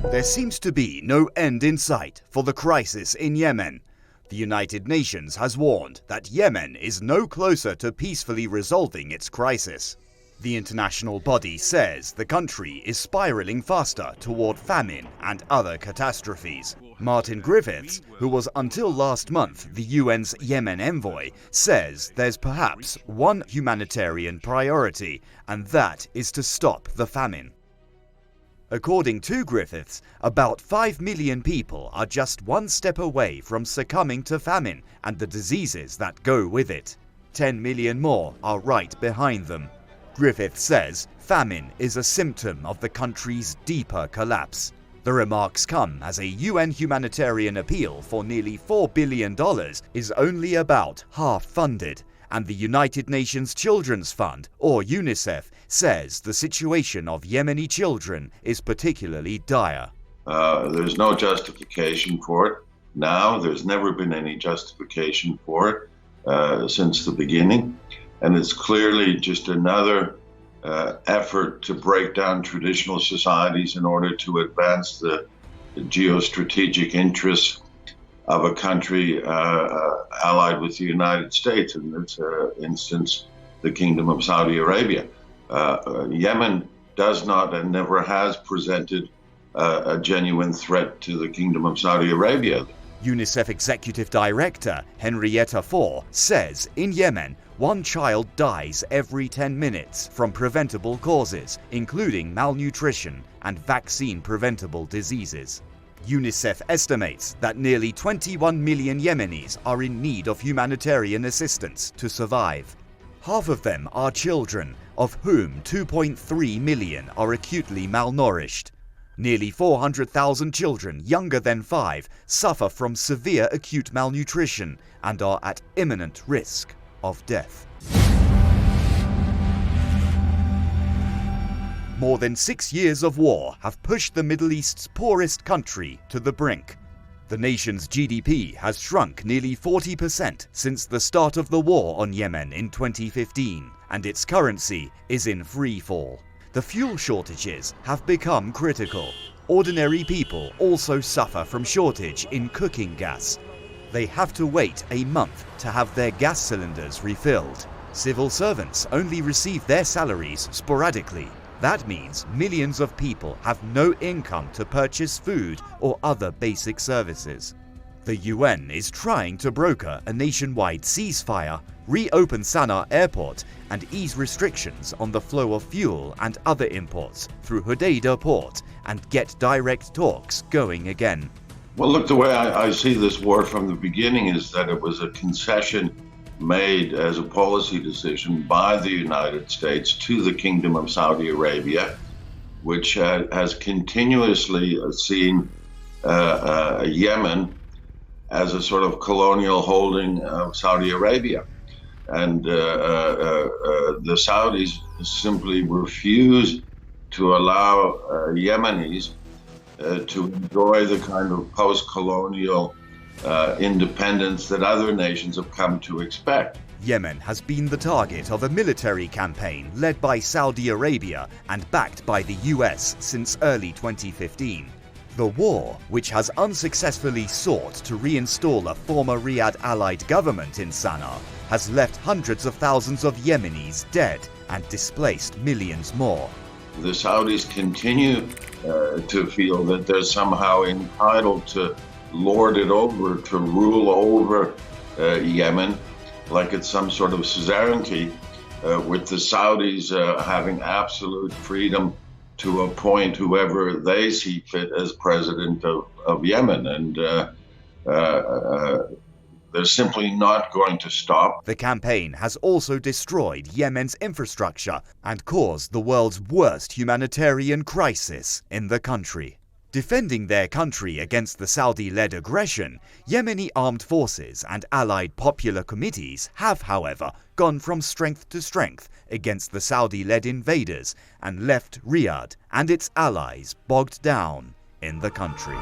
There seems to be no end in sight for the crisis in Yemen. The United Nations has warned that Yemen is no closer to peacefully resolving its crisis. The international body says the country is spiraling faster toward famine and other catastrophes. Martin Griffiths, who was until last month the UN's Yemen envoy, says there's perhaps one humanitarian priority, and that is to stop the famine. According to Griffiths, about 5 million people are just one step away from succumbing to famine and the diseases that go with it. 10 million more are right behind them. Griffiths says famine is a symptom of the country's deeper collapse. The remarks come as a UN humanitarian appeal for nearly $4 billion is only about half funded, and the United Nations Children's Fund, or UNICEF, says the situation of Yemeni children is particularly dire. There's no justification for it now. There's never been any justification for it since the beginning. And it's clearly just another effort to break down traditional societies in order to advance the geostrategic interests of a country allied with the United States, in this instance, the Kingdom of Saudi Arabia. Yemen does not and never has presented a genuine threat to the Kingdom of Saudi Arabia. UNICEF Executive Director Henrietta Fore says in Yemen, one child dies every 10 minutes from preventable causes, including malnutrition and vaccine-preventable diseases. UNICEF estimates that nearly 21 million Yemenis are in need of humanitarian assistance to survive. Half of them are children, of whom 2.3 million are acutely malnourished. Nearly 400,000 children younger than 5 suffer from severe acute malnutrition and are at imminent risk of death. More than 6 years of war have pushed the Middle East's poorest country to the brink. The nation's GDP has shrunk nearly 40% since the start of the war on Yemen in 2015, and its currency is in free fall. The fuel shortages have become critical. Ordinary people also suffer from shortage in cooking gas. They have to wait a month to have their gas cylinders refilled. Civil servants only receive their salaries sporadically. That means millions of people have no income to purchase food or other basic services. The UN is trying to broker a nationwide ceasefire, reopen Sana'a airport, and ease restrictions on the flow of fuel and other imports through Hodeidah port and get direct talks going again. Well, look, the way I see this war from the beginning is that it was a concession made as a policy decision by the United States to the Kingdom of Saudi Arabia, which has continuously seen Yemen as a sort of colonial holding of Saudi Arabia. And the Saudis simply refuse to allow Yemenis to enjoy the kind of post-colonial independence that other nations have come to expect. Yemen has been the target of a military campaign led by Saudi Arabia and backed by the US since early 2015. The war, which has unsuccessfully sought to reinstall a former Riyadh allied government in Sana'a, has left hundreds of thousands of Yemenis dead and displaced millions more. The Saudis continue to feel that they're somehow entitled to lord it over, to rule over Yemen, like it's some sort of suzerainty, with the Saudis having absolute freedom to appoint whoever they see fit as president of Yemen. And they're simply not going to stop. The campaign has also destroyed Yemen's infrastructure and caused the world's worst humanitarian crisis in the country. Defending their country against the Saudi-led aggression, Yemeni armed forces and allied popular committees have, however, gone from strength to strength against the Saudi-led invaders and left Riyadh and its allies bogged down in the country.